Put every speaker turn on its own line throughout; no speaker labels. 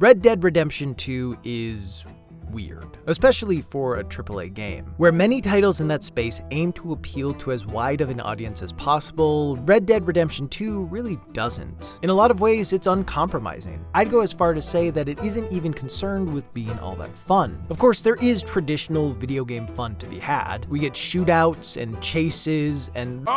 Red Dead Redemption 2 is weird, especially for a AAA game. Where many titles in that space aim to appeal to as wide of an audience as possible, Red Dead Redemption 2 really doesn't. In a lot of ways, it's uncompromising. I'd go as far to say that it isn't even concerned with being all that fun. Of course, there is traditional video game fun to be had. We get shootouts and chases and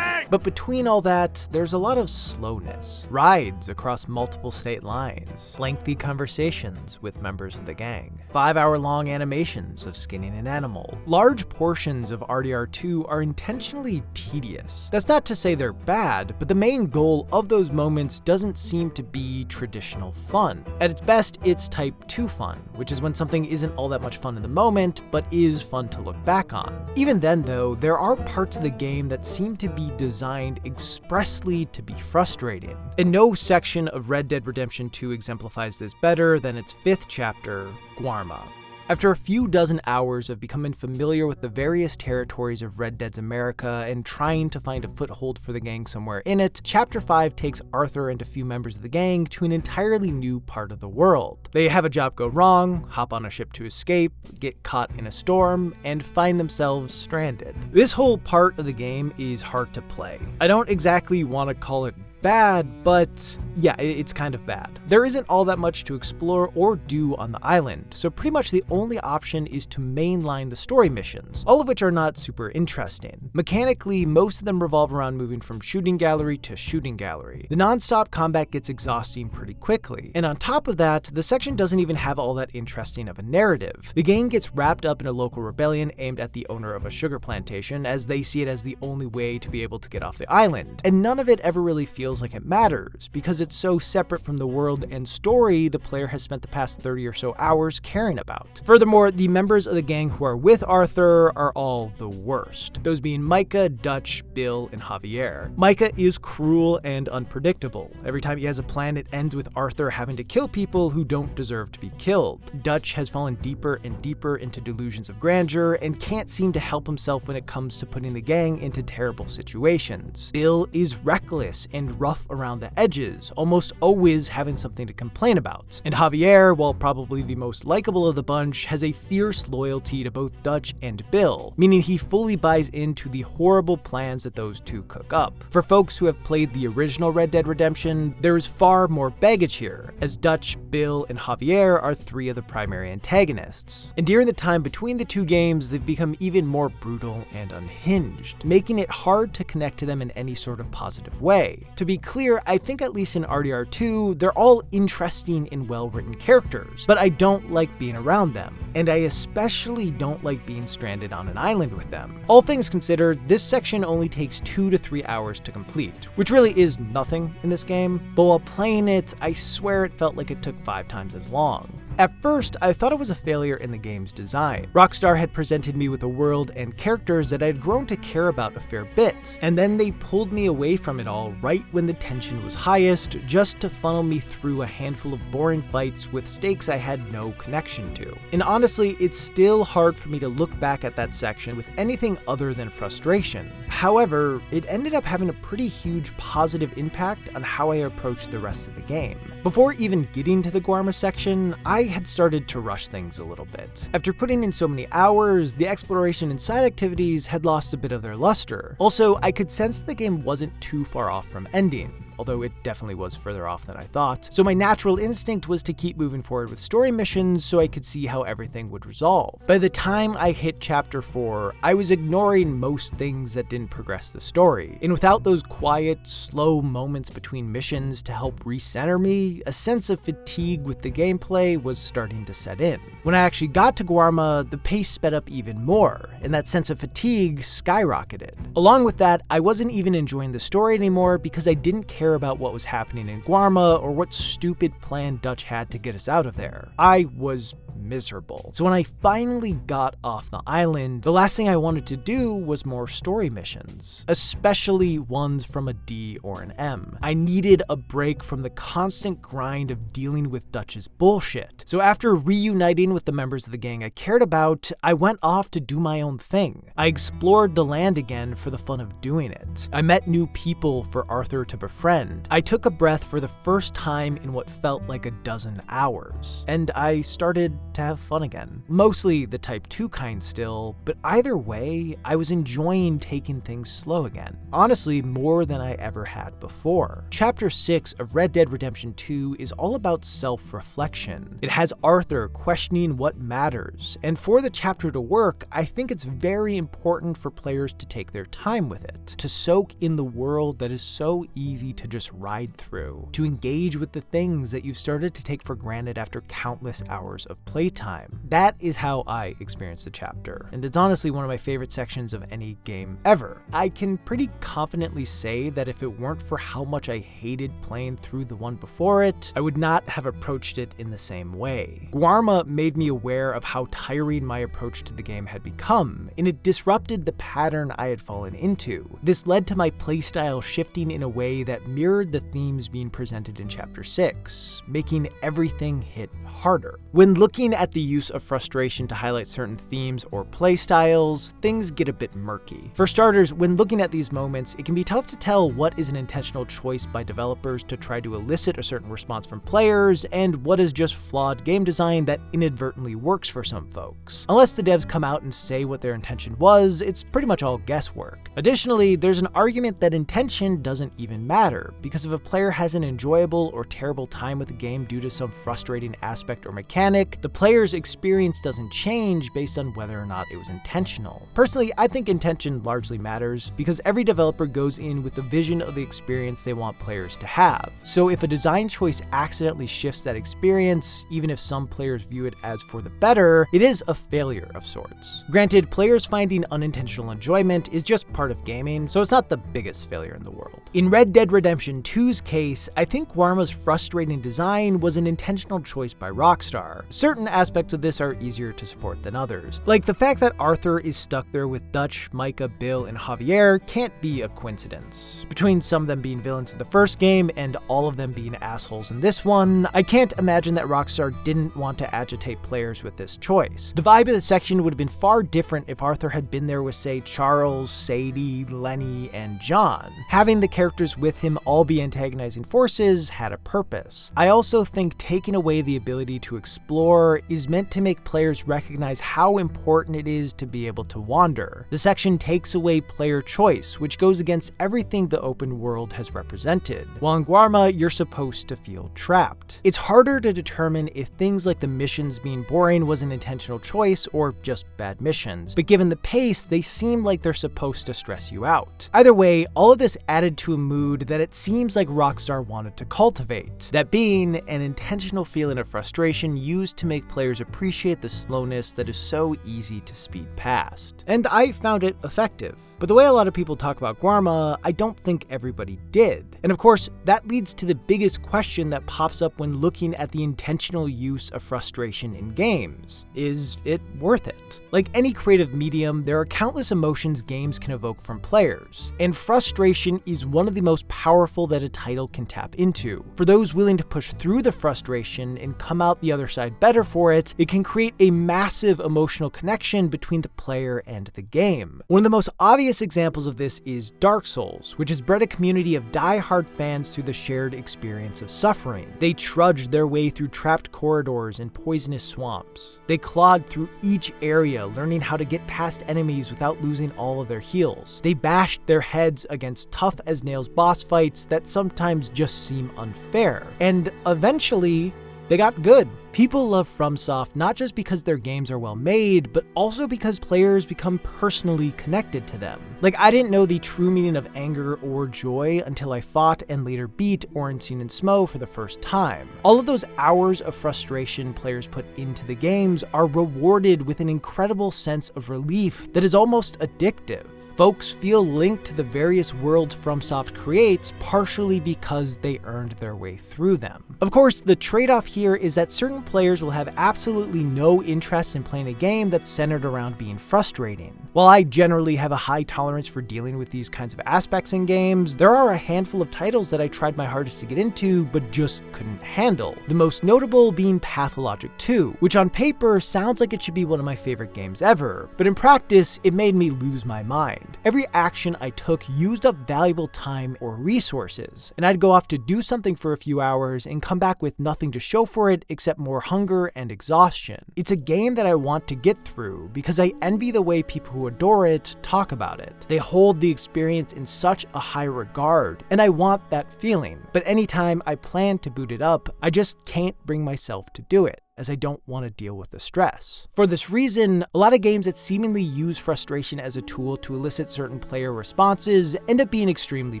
but between all that, there's a lot of slowness, rides across multiple state lines, lengthy conversations with members of the gang, 5-hour-long animations of skinning an animal. Large portions of RDR2 are intentionally tedious. That's not to say they're bad, but the main goal of those moments doesn't seem to be traditional fun. At its best, it's type 2 fun, which is when something isn't all that much fun in the moment, but is fun to look back on. Even then though, there are parts of the game that seem to be designed expressly to be frustrating. And no section of Red Dead Redemption 2 exemplifies this better than its 5th chapter, Guarma. After a few dozen hours of becoming familiar with the various territories of Red Dead's America and trying to find a foothold for the gang somewhere in it, Chapter 5 takes Arthur and a few members of the gang to an entirely new part of the world. They have a job go wrong, hop on a ship to escape, get caught in a storm, and find themselves stranded. This whole part of the game is hard to play. I don't exactly want to call it bad, but yeah, it's kind of bad. There isn't all that much to explore or do on the island, so pretty much the only option is to mainline the story missions, all of which are not super interesting. Mechanically, most of them revolve around moving from shooting gallery to shooting gallery. The non-stop combat gets exhausting pretty quickly, and on top of that, the section doesn't even have all that interesting of a narrative. The gang gets wrapped up in a local rebellion aimed at the owner of a sugar plantation, as they see it as the only way to be able to get off the island, and none of it ever really feels like it matters, because it's so separate from the world and story the player has spent the past 30 or so hours caring about. Furthermore, the members of the gang who are with Arthur are all the worst, those being Micah, Dutch, Bill, and Javier. Micah is cruel and unpredictable. Every time he has a plan, it ends with Arthur having to kill people who don't deserve to be killed. Dutch has fallen deeper and deeper into delusions of grandeur and can't seem to help himself when it comes to putting the gang into terrible situations. Bill is reckless and rough around the edges, almost always having something to complain about. And Javier, while probably the most likable of the bunch, has a fierce loyalty to both Dutch and Bill, meaning he fully buys into the horrible plans that those two cook up. For folks who have played the original Red Dead Redemption, there is far more baggage here, as Dutch, Bill, and Javier are 3 of the primary antagonists. And during the time between the 2 games, they've become even more brutal and unhinged, making it hard to connect to them in any sort of positive way. To be clear, I think at least in RDR2, they're all interesting and well-written characters, but I don't like being around them, and I especially don't like being stranded on an island with them. All things considered, this section only takes 2 to 3 hours to complete, which really is nothing in this game, but while playing it, I swear it felt like it took 5 times as long. At first, I thought it was a failure in the game's design. Rockstar had presented me with a world and characters that I had grown to care about a fair bit, and then they pulled me away from it all right when the tension was highest, just to funnel me through a handful of boring fights with stakes I had no connection to. And honestly, it's still hard for me to look back at that section with anything other than frustration. However, it ended up having a pretty huge positive impact on how I approached the rest of the game. Before even getting to the Guarma section, I had started to rush things a little bit. After putting in so many hours, the exploration and side activities had lost a bit of their luster. Also, I could sense the game wasn't too far off from ending, although it definitely was further off than I thought. So my natural instinct was to keep moving forward with story missions so I could see how everything would resolve. By the time I hit Chapter 4, I was ignoring most things that didn't progress the story, and without those quiet, slow moments between missions to help recenter me, a sense of fatigue with the gameplay was starting to set in. When I actually got to Guarma, the pace sped up even more, and that sense of fatigue skyrocketed. Along with that, I wasn't even enjoying the story anymore because I didn't care about what was happening in Guarma or what stupid plan Dutch had to get us out of there. I was miserable. So when I finally got off the island, the last thing I wanted to do was more story missions, especially ones from a D or an M. I needed a break from the constant grind of dealing with Dutch's bullshit. So after reuniting with the members of the gang I cared about, I went off to do my own thing. I explored the land again for the fun of doing it. I met new people for Arthur to befriend, friend. I took a breath for the first time in what felt like a dozen hours, and I started to have fun again. Mostly the Type 2 kind still, but either way, I was enjoying taking things slow again. Honestly, more than I ever had before. Chapter 6 of Red Dead Redemption 2 is all about self-reflection. It has Arthur questioning what matters, and for the chapter to work, I think it's very important for players to take their time with it, to soak in the world that is so easy to just ride through, to engage with the things that you've started to take for granted after countless hours of playtime. That is how I experienced the chapter, and it's honestly one of my favorite sections of any game ever. I can pretty confidently say that if it weren't for how much I hated playing through the one before it, I would not have approached it in the same way. Guarma made me aware of how tiring my approach to the game had become, and it disrupted the pattern I had fallen into. This led to my playstyle shifting in a way that mirrored the themes being presented in Chapter 6, making everything hit harder. When looking at the use of frustration to highlight certain themes or playstyles, things get a bit murky. For starters, when looking at these moments, it can be tough to tell what is an intentional choice by developers to try to elicit a certain response from players, and what is just flawed game design that inadvertently works for some folks. Unless the devs come out and say what their intention was, it's pretty much all guesswork. Additionally, there's an argument that intention doesn't even matter, because if a player has an enjoyable or terrible time with the game due to some frustrating aspect or mechanic, the player's experience doesn't change based on whether or not it was intentional. Personally, I think intention largely matters, because every developer goes in with the vision of the experience they want players to have. So if a design choice accidentally shifts that experience, even if some players view it as for the better, it is a failure of sorts. Granted, players finding unintentional enjoyment is just part of gaming, so it's not the biggest failure in the world. In Red Dead Redemption 2's case, I think Guarma's frustrating design was an intentional choice by Rockstar. Certain aspects of this are easier to support than others. Like the fact that Arthur is stuck there with Dutch, Micah, Bill, and Javier can't be a coincidence. Between some of them being villains in the first game and all of them being assholes in this one, I can't imagine that Rockstar didn't want to agitate players with this choice. The vibe of the section would have been far different if Arthur had been there with, say, Charles, Sadie, Lenny, and John. Having the characters with him all be antagonizing forces had a purpose. I also think taking away the ability to explore is meant to make players recognize how important it is to be able to wander. The section takes away player choice, which goes against everything the open world has represented. While in Guarma, you're supposed to feel trapped. It's harder to determine if things like the missions being boring was an intentional choice or just bad missions, but given the pace, they seem like they're supposed to stress you out. Either way, all of this added to a mood that it seems like Rockstar wanted to cultivate, that being an intentional feeling of frustration used to make players appreciate the slowness that is so easy to speed past. And I found it effective. But the way a lot of people talk about Guarma, I don't think everybody did. And of course, that leads to the biggest question that pops up when looking at the intentional use of frustration in games. Is it worth it? Like any creative medium, there are countless emotions games can evoke from players, and frustration is one of the most powerful that a title can tap into. For those willing to push through the frustration and come out the other side better for it, it can create a massive emotional connection between the player and the game. One of the most obvious examples of this is Dark Souls, which has bred a community of die-hard fans through the shared experience of suffering. They trudged their way through trapped corridors and poisonous swamps. They clawed through each area, learning how to get past enemies without losing all of their heals. They bashed their heads against tough-as-nails boss fights that sometimes just seem unfair. And eventually, they got good. People love FromSoft not just because their games are well made, but also because players become personally connected to them. Like, I didn't know the true meaning of anger or joy until I fought and later beat Ornstein and Smo for the first time. All of those hours of frustration players put into the games are rewarded with an incredible sense of relief that is almost addictive. Folks feel linked to the various worlds FromSoft creates partially because they earned their way through them. Of course, the trade-off here is that certain players will have absolutely no interest in playing a game that's centered around being frustrating. While I generally have a high tolerance for dealing with these kinds of aspects in games, there are a handful of titles that I tried my hardest to get into but just couldn't handle. The most notable being Pathologic 2, which on paper sounds like it should be one of my favorite games ever, but in practice, it made me lose my mind. Every action I took used up valuable time or resources, and I'd go off to do something for a few hours and come back with nothing to show for it except more hunger and exhaustion. It's a game that I want to get through because I envy the way people who adore it talk about it. They hold the experience in such a high regard, and I want that feeling. But anytime I plan to boot it up, I just can't bring myself to do it, as I don't want to deal with the stress. For this reason, a lot of games that seemingly use frustration as a tool to elicit certain player responses end up being extremely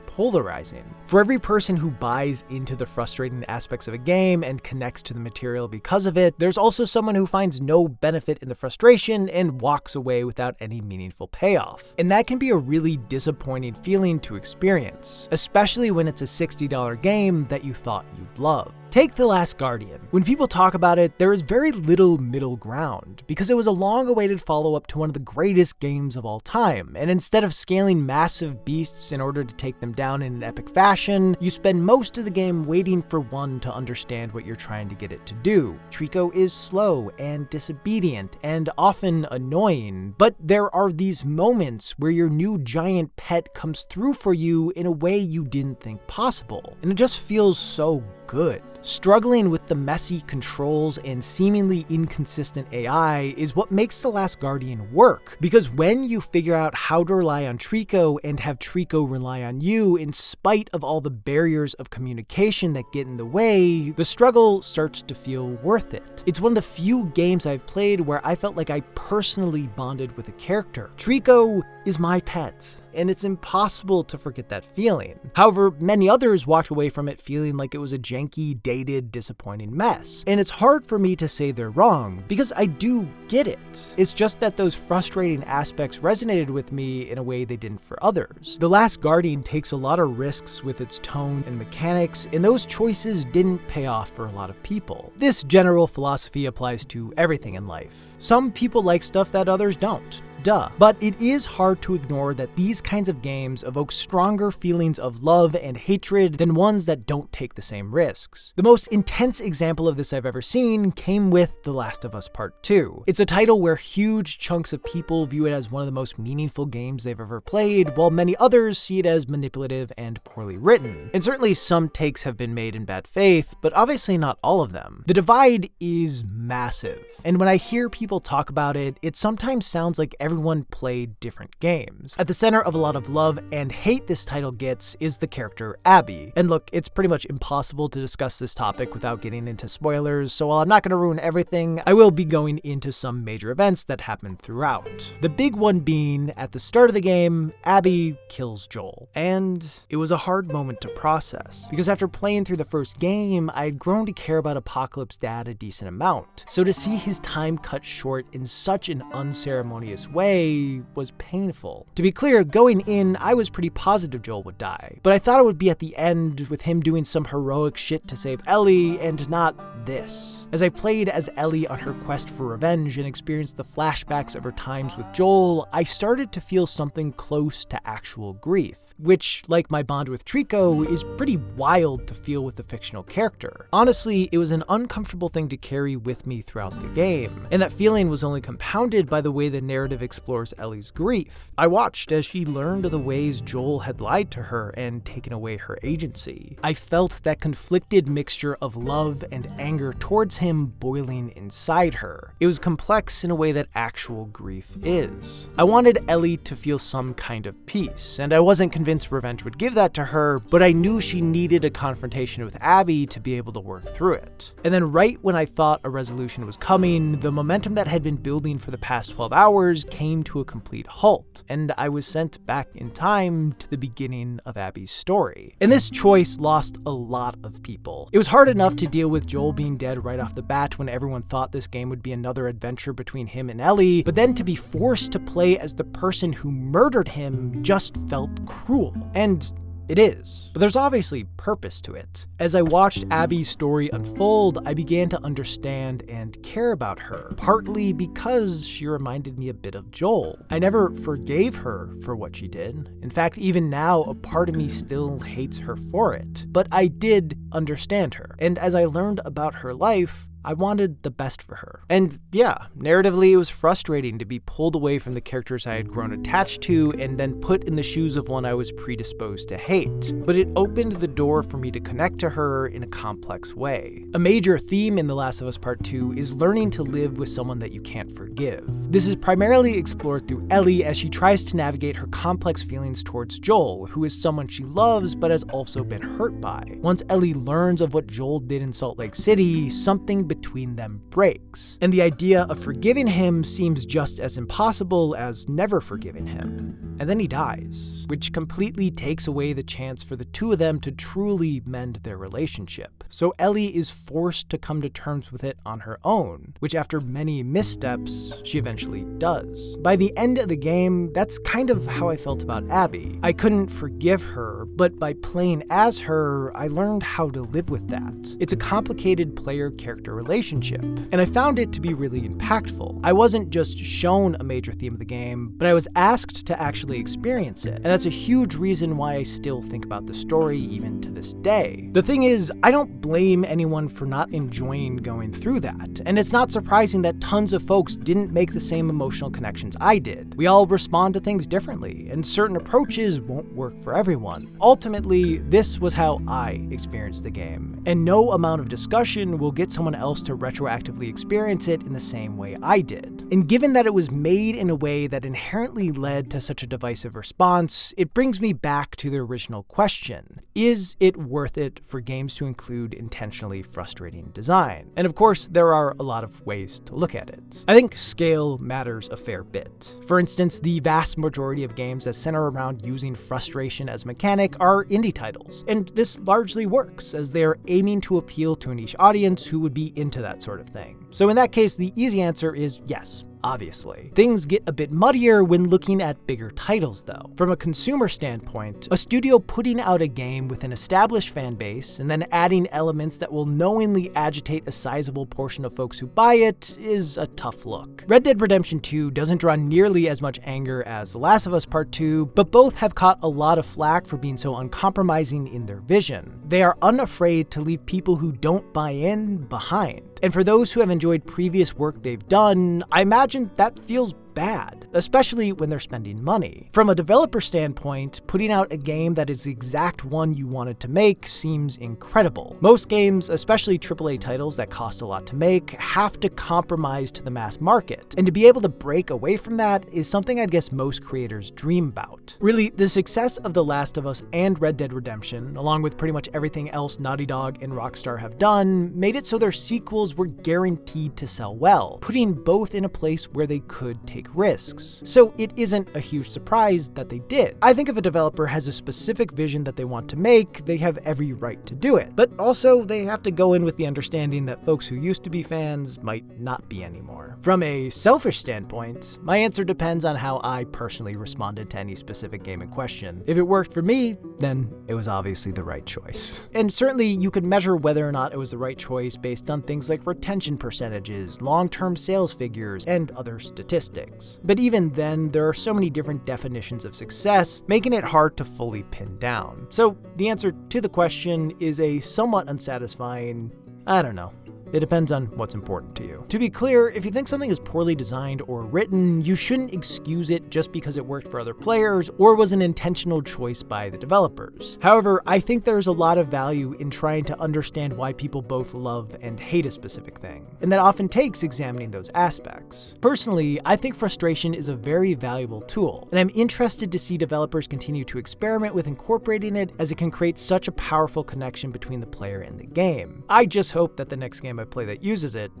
polarizing. For every person who buys into the frustrating aspects of a game and connects to the material because of it, there's also someone who finds no benefit in the frustration and walks away without any meaningful payoff. And that can be a really disappointing feeling to experience, especially when it's a $60 game that you thought you'd love. Take The Last Guardian. When people talk about it, there is very little middle ground, because it was a long-awaited follow-up to one of the greatest games of all time, and instead of scaling massive beasts in order to take them down in an epic fashion, you spend most of the game waiting for one to understand what you're trying to get it to do. Trico is slow and disobedient and often annoying, but there are these moments where your new giant pet comes through for you in a way you didn't think possible, and it just feels so good. Struggling with the messy controls and seemingly inconsistent AI is what makes The Last Guardian work, because when you figure out how to rely on Trico and have Trico rely on you in spite of all the barriers of communication that get in the way, the struggle starts to feel worth it. It's one of the few games I've played where I felt like I personally bonded with a character. Trico is my pet, and it's impossible to forget that feeling. However, many others walked away from it feeling like it was a janky, dated, disappointing mess. And it's hard for me to say they're wrong, because I do get it. It's just that those frustrating aspects resonated with me in a way they didn't for others. The Last Guardian takes a lot of risks with its tone and mechanics, and those choices didn't pay off for a lot of people. This general philosophy applies to everything in life. Some people like stuff that others don't. Duh. But it is hard to ignore that these kinds of games evoke stronger feelings of love and hatred than ones that don't take the same risks. The most intense example of this I've ever seen came with The Last of Us Part 2. It's a title where huge chunks of people view it as one of the most meaningful games they've ever played, while many others see it as manipulative and poorly written. And certainly some takes have been made in bad faith, but obviously not all of them. The divide is massive, and when I hear people talk about it, it sometimes sounds like everyone played different games. At the center of a lot of love and hate this title gets is the character Abby. And look, it's pretty much impossible to discuss this topic without getting into spoilers, so while I'm not going to ruin everything, I will be going into some major events that happen throughout. The big one being, at the start of the game, Abby kills Joel. And it was a hard moment to process, because after playing through the first game, I had grown to care about Apocalypse Dad a decent amount. So to see his time cut short in such an unceremonious way was painful. To be clear, going in, I was pretty positive Joel would die, but I thought it would be at the end with him doing some heroic shit to save Ellie, and not this. As I played as Ellie on her quest for revenge and experienced the flashbacks of her times with Joel, I started to feel something close to actual grief, which, like my bond with Trico, is pretty wild to feel with a fictional character. Honestly, it was an uncomfortable thing to carry with me throughout the game, and that feeling was only compounded by the way the narrative explores Ellie's grief. I watched as she learned of the ways Joel had lied to her and taken away her agency. I felt that conflicted mixture of love and anger towards him boiling inside her. It was complex in a way that actual grief is. I wanted Ellie to feel some kind of peace, and I wasn't convinced revenge would give that to her, but I knew she needed a confrontation with Abby to be able to work through it. And then right when I thought a resolution was coming, the momentum that had been building for the past 12 hours came to a complete halt, and I was sent back in time to the beginning of Abby's story. And this choice lost a lot of people. It was hard enough to deal with Joel being dead right off the bat when everyone thought this game would be another adventure between him and Ellie, but then to be forced to play as the person who murdered him just felt cruel. And it is. But there's obviously purpose to it. As I watched Abby's story unfold, I began to understand and care about her, partly because she reminded me a bit of Joel. I never forgave her for what she did. In fact, even now, a part of me still hates her for it. But I did understand her. And as I learned about her life, I wanted the best for her. And yeah, narratively it was frustrating to be pulled away from the characters I had grown attached to and then put in the shoes of one I was predisposed to hate. But it opened the door for me to connect to her in a complex way. A major theme in The Last of Us Part 2 is learning to live with someone that you can't forgive. This is primarily explored through Ellie as she tries to navigate her complex feelings towards Joel, who is someone she loves but has also been hurt by. Once Ellie learns of what Joel did in Salt Lake City, something between them breaks. And the idea of forgiving him seems just as impossible as never forgiving him. And then he dies, which completely takes away the chance for the two of them to truly mend their relationship. So Ellie is forced to come to terms with it on her own, which after many missteps, she eventually does. By the end of the game, that's kind of how I felt about Abby. I couldn't forgive her, but by playing as her, I learned how to live with that. It's a complicated player-character relationship, and I found it to be really impactful. I wasn't just shown a major theme of the game, but I was asked to actually experience it, and that's a huge reason why I still think about the story even to this day. The thing is, I don't blame anyone for not enjoying going through that, and it's not surprising that tons of folks didn't make the same emotional connections I did. We all respond to things differently, and certain approaches won't work for everyone. Ultimately, this was how I experienced the game, and no amount of discussion will get someone else to retroactively experience it in the same way I did. And given that it was made in a way that inherently led to such a divisive response, it brings me back to the original question. Is it worth it for games to include intentionally frustrating design? And of course, there are a lot of ways to look at it. I think scale matters a fair bit. For instance, the vast majority of games that center around using frustration as a mechanic are indie titles, and this largely works as they are aiming to appeal to a niche audience who would be into that sort of thing. So in that case, the easy answer is yes. Obviously. Things get a bit muddier when looking at bigger titles though. From a consumer standpoint, a studio putting out a game with an established fan base and then adding elements that will knowingly agitate a sizable portion of folks who buy it is a tough look. Red Dead Redemption 2 doesn't draw nearly as much anger as The Last of Us Part 2, but both have caught a lot of flack for being so uncompromising in their vision. They are unafraid to leave people who don't buy in behind. And for those who have enjoyed previous work they've done, I imagine that feels bad, especially when they're spending money. From a developer standpoint, putting out a game that is the exact one you wanted to make seems incredible. Most games, especially AAA titles that cost a lot to make, have to compromise to the mass market, and to be able to break away from that is something I guess most creators dream about. Really, the success of The Last of Us and Red Dead Redemption, along with pretty much everything else Naughty Dog and Rockstar have done, made it so their sequels were guaranteed to sell well, putting both in a place where they could take risks. So it isn't a huge surprise that they did. I think if a developer has a specific vision that they want to make, they have every right to do it. But also, they have to go in with the understanding that folks who used to be fans might not be anymore. From a selfish standpoint, my answer depends on how I personally responded to any specific game in question. If it worked for me, then it was obviously the right choice. And certainly you could measure whether or not it was the right choice based on things like retention percentages, long-term sales figures, and other statistics. But even then, there are so many different definitions of success, making it hard to fully pin down. So the answer to the question is a somewhat unsatisfying, I don't know. It depends on what's important to you. To be clear, if you think something is poorly designed or written, you shouldn't excuse it just because it worked for other players or was an intentional choice by the developers. However, I think there's a lot of value in trying to understand why people both love and hate a specific thing, and that often takes examining those aspects. Personally, I think frustration is a very valuable tool, and I'm interested to see developers continue to experiment with incorporating it as it can create such a powerful connection between the player and the game. I just hope that the next game I play that uses it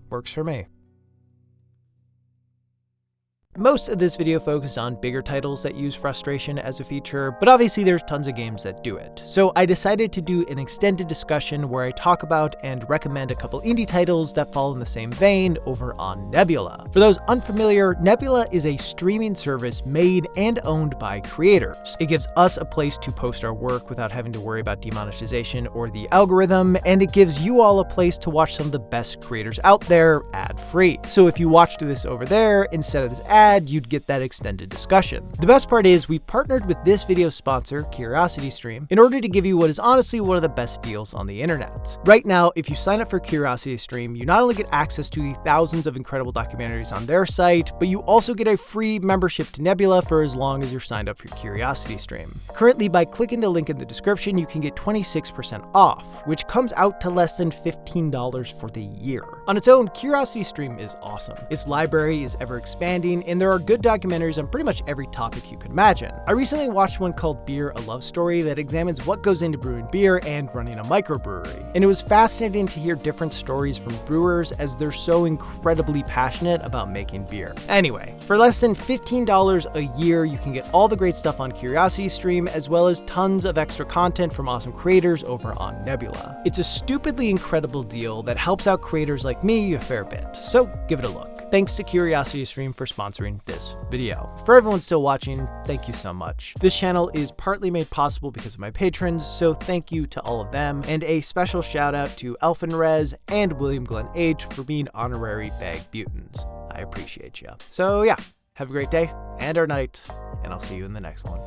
works for me. Most of this video focused on bigger titles that use frustration as a feature, but obviously there's tons of games that do it. So I decided to do an extended discussion where I talk about and recommend a couple indie titles that fall in the same vein over on Nebula. For those unfamiliar, Nebula is a streaming service made and owned by creators. It gives us a place to post our work without having to worry about demonetization or the algorithm, and it gives you all a place to watch some of the best creators out there ad-free. So if you watched this over there instead of this ad, you'd get that extended discussion. The best part is we've partnered with this video's sponsor, CuriosityStream, in order to give you what is honestly one of the best deals on the internet. Right now, if you sign up for CuriosityStream, you not only get access to the thousands of incredible documentaries on their site, but you also get a free membership to Nebula for as long as you're signed up for CuriosityStream. Currently, by clicking the link in the description, you can get 26% off, which comes out to less than $15 for the year. On its own, CuriosityStream is awesome. Its library is ever expanding, and there are good documentaries on pretty much every topic you could imagine. I recently watched one called Beer: A Love Story that examines what goes into brewing beer and running a microbrewery. And it was fascinating to hear different stories from brewers as they're so incredibly passionate about making beer. Anyway, for less than $15 a year, you can get all the great stuff on CuriosityStream as well as tons of extra content from awesome creators over on Nebula. It's a stupidly incredible deal that helps out creators like me a fair bit, so give it a look. Thanks to CuriosityStream for sponsoring this video. For everyone still watching, thank you so much. This channel is partly made possible because of my patrons, so thank you to all of them, and a special shout out to Elfinrez and WilliamGlenn8 for being honorary bagbutens. I appreciate you. So yeah, have a great day and or night, and I'll see you in the next one.